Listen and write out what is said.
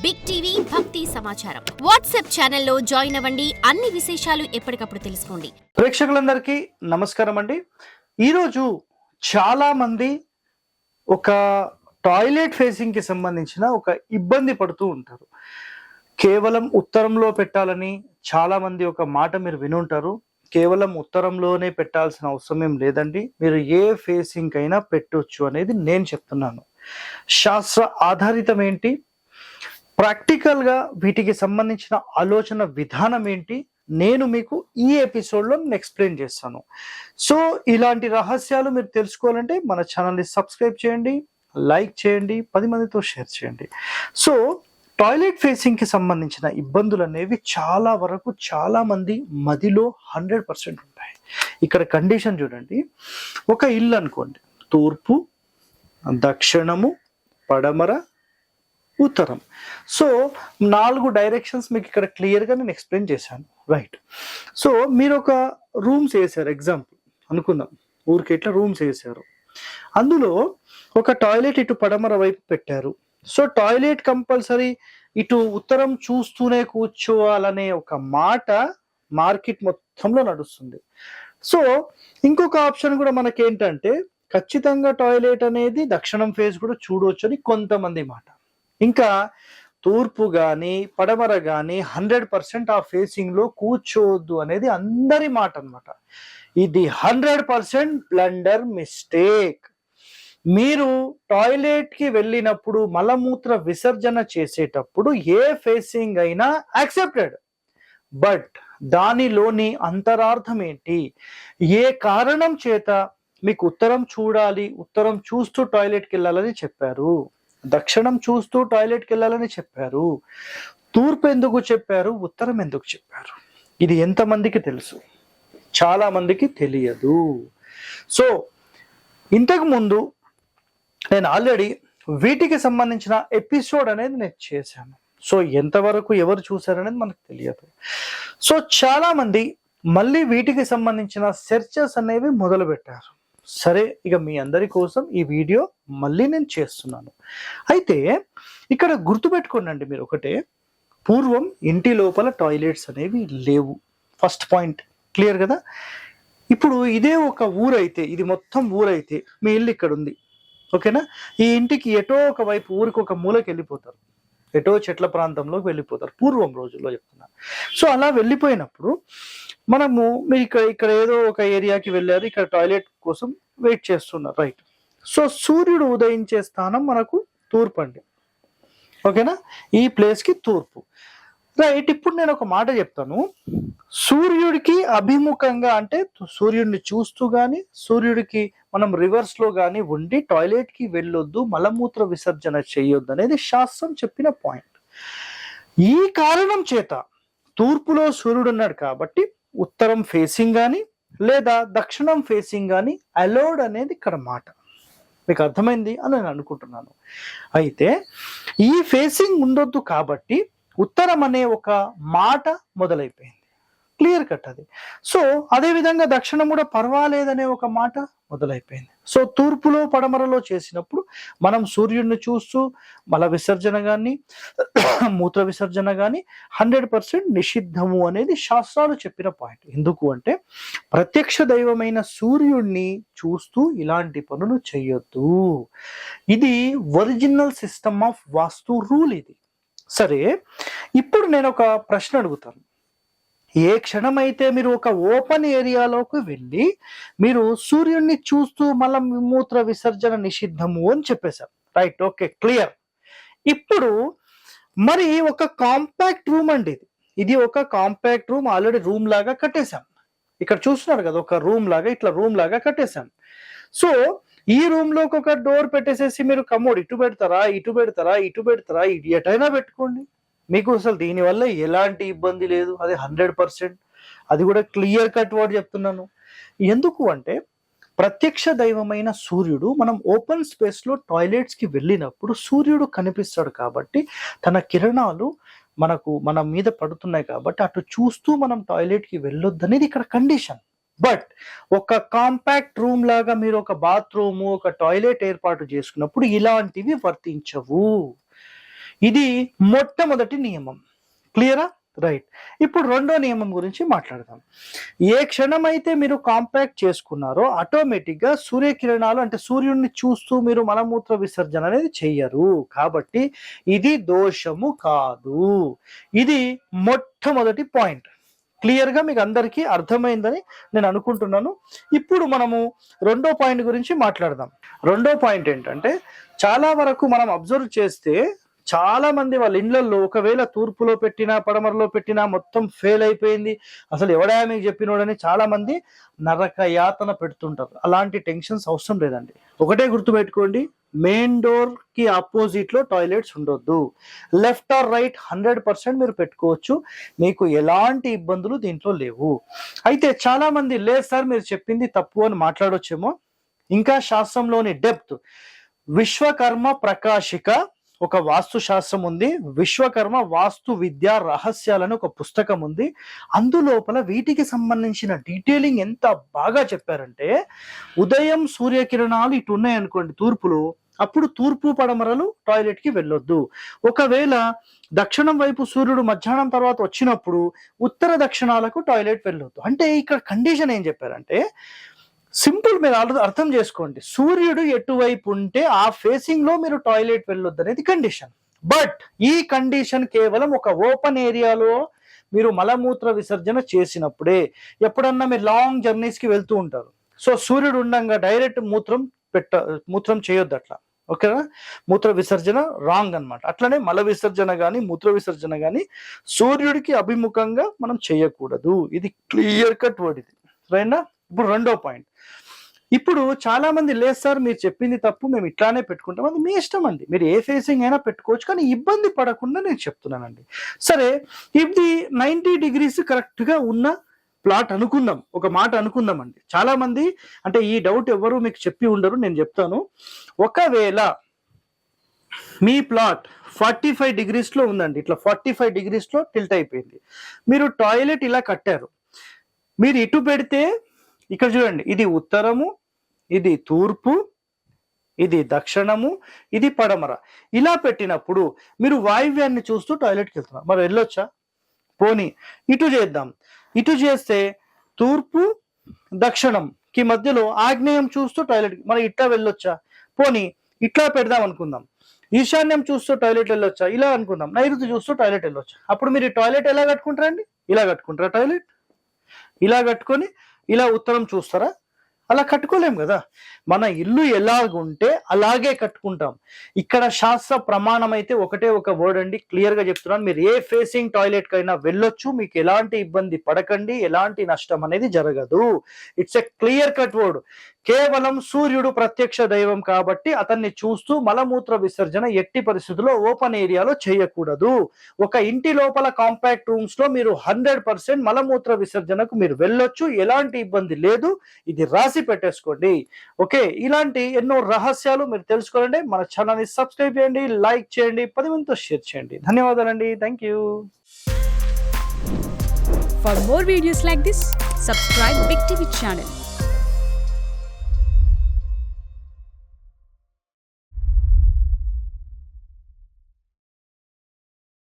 Big TV భక్తి సమాచారం WhatsApp ఛానల్లో జాయిన్ అవ్వండి. అన్ని విశేషాలు ఎప్పటికప్పుడు తెలుసుకోండి. ప్రేక్షకులందరికీ నమస్కారం అండి. ఈరోజు చాలా మంది ఒక టాయిలెట్ ఫేసింగ్ కి సంబంధించిన ఒక ఇబ్బంది పడుతూ ఉంటారు. కేవలం ఉత్తరంలో పెట్టాలని చాలా మంది ఒక మాట మీరు వినుంటారు. కేవలం ఉత్తరంలోనే పెట్టాల్సిన అవసరం ఏం లేదండి. మీరు ఏ ఫేసింగ్ అయినా పెట్టొచ్చు అనేది నేను చెప్తున్నాను. శాస్త్ర ఆధారితం ఏంటి, ప్రాక్టికల్ గా వీటికి సంబంధించిన ఆలోచన విధానం ఏంటి, నేను మీకు ఈ ఎపిసోడ్లో ఎక్స్ప్లెయిన్ చేస్తాను. సో ఇలాంటి రహస్యాలు మీరు తెలుసుకోవాలంటే మన ఛానల్ని సబ్స్క్రైబ్ చేయండి, లైక్ చేయండి, 10 మందితో షేర్ చేయండి. సో టాయిలెట్ ఫేసింగ్ కి సంబంధించిన ఇబ్బందులు అనేవి చాలా వరకు చాలా మంది మదిలో 100% ఉంటాయి. ఇక్కడ కండిషన్ చూడండి. ఒక ఇల్లు అనుకోండి, తూర్పు, దక్షిణము, పడమర, ఉత్తరం. సో 4 డైరెక్షన్స్ మీకు ఇక్కడ క్లియర్గా నేను ఎక్స్ప్లెయిన్ చేశాను, రైట్? సో మీరు ఒక రూమ్స్ వేసారు, ఎగ్జాంపుల్ అనుకుందాం, ఊరికి ఇట్లా రూమ్స్ వేసారు. అందులో ఒక టాయిలెట్ ఇటు పడమర వైపు పెట్టారు. సో టాయిలెట్ కంపల్సరీ ఇటు ఉత్తరం చూస్తూనే కూర్చోవాలనే ఒక మాట మార్కెట్ మొత్తంలో నడుస్తుంది. సో ఇంకొక ఆప్షన్ కూడా మనకేంటంటే ఖచ్చితంగా టాయిలెట్ అనేది దక్షిణం ఫేస్ కూడా చూడవచ్చు అని కొంతమంది మాట. ఇంకా తూర్పు కానీ పడమర కానీ 100% ఆ ఫేసింగ్ లో కూర్చోవద్దు అనేది అందరి మాట అన్నమాట. ఇది 100% బ్లండర్ మిస్టేక్. మీరు టాయిలెట్ కి వెళ్ళినప్పుడు మలమూత్ర విసర్జన చేసేటప్పుడు ఏ ఫేసింగ్ అయినా యాక్సెప్టెడ్, బట్ దానిలోని అంతరార్థం ఏంటి, ఏ కారణం చేత మీకు ఉత్తరం చూడాలి, ఉత్తరం చూస్తూ టాయిలెట్కి వెళ్ళాలని చెప్పారు, దక్షిణం చూస్తూ టాయిలెట్కి వెళ్ళాలని చెప్పారు, తూర్పు ఎందుకు చెప్పారు, ఉత్తరం ఎందుకు చెప్పారు, ఇది ఎంతమందికి తెలుసు? చాలా మందికి తెలియదు. సో ఇంతకు ముందు నేను ఆల్రెడీ వీటికి సంబంధించిన ఎపిసోడ్ అనేది నేను చేశాను. సో ఎంతవరకు ఎవరు చూసారనేది మనకు తెలియదు. సో చాలా మంది మళ్ళీ వీటికి సంబంధించిన సెర్చెస్ అనేవి మొదలు పెట్టారు. సరే, ఇక మీ అందరి కోసం ఈ వీడియో మళ్ళీ నేను చేస్తున్నాను. అయితే ఇక్కడ గుర్తుపెట్టుకోండి మీరు ఒకటే, పూర్వం ఇంటి లోపల టాయిలెట్స్ అనేవి లేవు. ఫస్ట్ పాయింట్ క్లియర్ కదా. ఇప్పుడు ఇదే ఒక ఊరైతే, ఇది మొత్తం ఊరైతే, మీ ఇల్లు ఇక్కడ ఉంది, ఓకేనా? ఈ ఇంటికి ఎటో ఒక వైపు ఊరికి ఒక మూలకి వెళ్ళిపోతారు, ఎటో చెట్ల ప్రాంతంలోకి వెళ్ళిపోతారు, పూర్వం రోజుల్లో చెప్తున్నారు. సో అలా వెళ్ళిపోయినప్పుడు మనము మీరు ఇక్కడ ఏదో ఒక ఏరియాకి వెళ్ళారు, ఇక్కడ టాయిలెట్ కోసం వెయిట్ చేస్తున్నారు, రైట్? సో సూర్యుడు ఉదయించే స్థానం మనకు తూర్పు అండి, ఓకేనా? ఈ ప్లేస్కి తూర్పు, రైట్? ఇప్పుడు నేను ఒక మాట చెప్తాను. సూర్యుడికి అభిముఖంగా అంటే సూర్యుడిని చూస్తూ కానీ సూర్యుడికి మనం రివర్స్ లో కానీ ఉండి టాయిలెట్ కి వెళ్ళొద్దు, మలమూత్ర విసర్జన చేయొద్దు అనేది శాస్త్రం చెప్పిన పాయింట్. ఈ కారణం చేత తూర్పులో సూర్యుడు ఉన్నాడు కాబట్టి ఉత్తరం ఫేసింగ్ కానీ లేదా దక్షిణం ఫేసింగ్ కానీ అలౌడ్ అనేది ఇక్కడ మాట. మీకు అర్థమైంది అని నేను అనుకుంటున్నాను. అయితే ఈ ఫేసింగ్ ఉండొద్దు కాబట్టి ఉత్తరం అనే ఒక మాట మొదలైపోయింది, క్లియర్ కట్ అది. సో అదే విధంగా దక్షిణం కూడా పర్వాలేదనే ఒక మాట మొదలైపోయింది. సో తూర్పులో పడమరలో చేసినప్పుడు మనం సూర్యుడిని చూస్తూ మల విసర్జన కానీ మూత్ర విసర్జన కానీ 100% నిషిద్ధము అనేది శాస్త్రాలు చెప్పిన పాయింట్. ఎందుకు అంటే ప్రత్యక్ష దైవమైన సూర్యుడిని చూస్తూ ఇలాంటి పనులు చేయొద్దు. ఇది original system of vastu rule ఇది. సరే, ఇప్పుడు నేను ఒక ప్రశ్న అడుగుతాను. ఏ క్షణమైతే మీరు ఒక ఓపెన్ ఏరియాలోకి వెళ్ళి మీరు సూర్యుడిని చూస్తూ మలమూత్ర విసర్జన నిషిద్ధము అని చెప్పేశారు, రైట్? Okay, clear. ఇప్పుడు మరి ఒక కాంపాక్ట్ రూమ్ అండి ఇది. ఇది ఒక కాంపాక్ట్ రూమ్, ఆల్రెడీ రూమ్ లాగా కట్టేశాం. ఇక్కడ చూస్తున్నారు కదా, ఒక రూమ్ లాగా, ఇట్లా రూమ్ లాగా కట్టేశాం. సో ఈ రూమ్ లోకి ఒక డోర్ పెట్టేసేసి మీరు కమోడ్ ఇటు పెడతారా, ఇటు పెడతారా, ఇటు పెడతారా, ఎటైనా పెట్టుకోండి, మీకు అసలు దీనివల్ల ఎలాంటి ఇబ్బంది లేదు. అది 100%, అది కూడా క్లియర్ కట్ వర్డ్ చెప్తున్నాను. ఎందుకు అంటే ప్రత్యక్ష దైవమైన సూర్యుడు మనం ఓపెన్ స్పేస్ లో టాయిలెట్స్ కి వెళ్ళినప్పుడు సూర్యుడు కనిపిస్తాడు కాబట్టి తన కిరణాలు మన మీద పడుతున్నాయి కాబట్టి అటు చూస్తూ మనం టాయిలెట్ కి వెళ్ళొద్దనేది ఇక్కడ కండిషన్. బట్ ఒక కాంపాక్ట్ రూమ్ లాగా మీరు ఒక బాత్రూమ్, ఒక టాయిలెట్ ఏర్పాటు చేసుకున్నప్పుడు ఇలాంటివి వర్తించవు. ఇది మొట్టమొదటి నియమం. క్లియరా? రైట్. ఇప్పుడు రెండో నియమం గురించి మాట్లాడదాం. ఏ క్షణమైతే మీరు కాంపాక్ట్ చేసుకున్నారో ఆటోమేటిక్గా సూర్యకిరణాలు అంటే సూర్యుడిని చూస్తూ మీరు మలమూత్ర విసర్జన అనేది చెయ్యరు. కాబట్టి ఇది దోషము కాదు. ఇది మొట్టమొదటి పాయింట్. క్లియర్గా మీకు అందరికీ అర్థమైందని నేను అనుకుంటున్నాను. ఇప్పుడు మనము రెండో పాయింట్ గురించి మాట్లాడదాం. రెండో పాయింట్ ఏంటంటే, చాలా వరకు మనం అబ్జర్వ్ చేస్తే చాలా మంది వాళ్ళ ఇళ్లలో ఒకవేళ తూర్పులో పెట్టినా పడమరలో పెట్టినా మొత్తం ఫెయిల్ అయిపోయింది, అసలు ఎవడా మీకు చెప్పినోడని చాలా మంది నరక యాతన పెడుతుంటారు. అలాంటి టెన్షన్స్ అవసరం లేదండి. ఒకటే గుర్తుపెట్టుకోండి, మెయిన్ డోర్ కి ఆపోజిట్ లో టాయిలెట్స్ ఉండొద్దు. లెఫ్ట్ ఆర్ రైట్ 100% మీరు పెట్టుకోవచ్చు. మీకు ఎలాంటి ఇబ్బందులు దీంట్లో లేవు. అయితే చాలా మంది లేదు సార్ మీరు చెప్పింది తప్పు అని మాట్లాడొచ్చేమో. ఇంకా శాస్త్రంలోని డెప్త్, విశ్వకర్మ ప్రకాశిక ఒక వాస్తు శాస్త్రం ఉంది, విశ్వకర్మ వాస్తు విద్యా రహస్యాలని ఒక పుస్తకం ఉంది. అందులోపల వీటికి సంబంధించిన డీటెయిలింగ్ ఎంత బాగా చెప్పారంటే, ఉదయం సూర్యకిరణాలు ఇటు ఉన్నాయనుకోండి తూర్పులో, అప్పుడు తూర్పు పడమరలు టాయిలెట్ కి వెళ్ళొద్దు. ఒకవేళ దక్షిణం వైపు సూర్యుడు మధ్యాహ్నం తర్వాత వచ్చినప్పుడు ఉత్తర దక్షిణాలకు టాయిలెట్ వెళ్ళొద్దు. అంటే ఇక్కడ కండిషన్ ఏం చెప్పారంటే, సింపుల్, మీరు అర్థం చేసుకోండి, సూర్యుడు ఎటువైపు ఉంటే ఆ ఫేసింగ్ లో మీరు టాయిలెట్ వెళ్ళొద్దు అనేది కండిషన్. బట్ ఈ కండిషన్ కేవలం ఒక ఓపెన్ ఏరియాలో మీరు మలమూత్ర విసర్జన చేసినప్పుడే. ఎప్పుడన్నా మీరు లాంగ్ జర్నీస్ కి వెళ్తూ ఉంటారు, సో సూర్యుడు ఉండంగా డైరెక్ట్ మూత్రం చేయొద్దు అట్లా. ఓకేనా? మూత్ర విసర్జన రాంగ్ అన్నమాట. అట్లనే మల విసర్జన కానీ మూత్ర విసర్జన కానీ సూర్యుడికి అభిముఖంగా మనం చేయకూడదు. ఇది క్లియర్ కట్ వర్డ్ ఇది, రైనా? ఇప్పుడు రెండో పాయింట్. ఇప్పుడు చాలా మంది లేదు సార్ మీరు చెప్పింది తప్పు, మేము ఇట్లానే పెట్టుకుంటాం. అది మీ ఇష్టం అండి, మీరు ఏ ఫేసింగ్ అయినా పెట్టుకోవచ్చు, కానీ ఇబ్బంది పడకుండా నేను చెప్తున్నానండి. సరే, ఇది 90 degrees కరెక్ట్ గా ఉన్న ప్లాట్ అనుకుందాం, ఒక మాట అనుకుందాం అండి. చాలా మంది అంటే ఈ డౌట్ ఎవరు మీకు చెప్పి ఉండరు, నేను చెప్తాను. ఒకవేళ మీ ప్లాట్ 45 degrees లో ఉందండి, ఇట్లా 45 degrees లో టిల్ట్ అయిపోయింది, మీరు టాయిలెట్ ఇలా కట్టారు, మీరు ఇటు పెడితే ఇక్కడ చూడండి, ఇది ఉత్తరము, ఇది తూర్పు, ఇది దక్షిణము, ఇది పడమర. ఇలా పెట్టినప్పుడు మీరు వాయువ్యాన్ని చూస్తూ టాయిలెట్కి వెళ్తున్నారు, మరి వెళ్ళొచ్చా? పోనీ ఇటు చేద్దాం, ఇటు చేస్తే తూర్పు దక్షిణంకి మధ్యలో ఆగ్నేయం చూస్తూ టాయిలెట్, మరి ఇట్లా వెళ్ళొచ్చా? పోనీ ఇట్లా పెడదాం అనుకుందాం, ఈశాన్యం చూస్తూ టాయిలెట్ వెళ్ళొచ్చా? ఇలా అనుకుందాం, నైరుతి చూస్తూ టాయిలెట్ వెళ్ళొచ్చా? అప్పుడు మీరు టాయిలెట్ ఎలా కట్టుకుంటారండి? ఇలా కట్టుకుంటారా టాయిలెట్? ఇలా కట్టుకొని ఇలా ఉత్తరం చూస్తారా? అలా కట్టుకోలేం కదా. మన ఇల్లు ఎలాగుంటే అలాగే కట్టుకుంటాం. ఇక్కడ శాస్త్ర ప్రమాణం అయితే ఒకటే ఒక వర్డ్ అండి, క్లియర్ గా చెప్తున్నాను, మీరు ఏ ఫేసింగ్ టాయిలెట్ కైనా వెళ్ళొచ్చు, మీకు ఎలాంటి ఇబ్బంది పడకండి, ఎలాంటి నష్టం అనేది జరగదు. It's a clear cut word. కేవలం సూర్యుడు ప్రత్యక్ష దైవం కాబట్టి అతన్ని చూస్తూ మలమూత్ర విసర్జన ఎట్టి పరిస్థితుల్లో ఓపెన్ ఏరియాలో చేయకూడదు. ఒక ఇంటి లోపల కాంపాక్ట్ రూమ్స్ లో మీరు 100% మలమూత్ర విసర్జనకు మీరు వెళ్ళొచ్చు, ఎలాంటి ఇబ్బంది లేదు. ఇది రాసి పెట్టేసుకోండి. ఓకే, ఇలాంటి ఎన్నో రహస్యాలు మీరు తెలుసుకోవాలంటే మన ఛానల్ ని సబ్స్క్రైబ్ చేయండి, లైక్ చేయండి, 10 మందితో షేర్ చేయండి. ధన్యవాదాలండి. Thank you. For more videos like this, subscribe Big TV channel.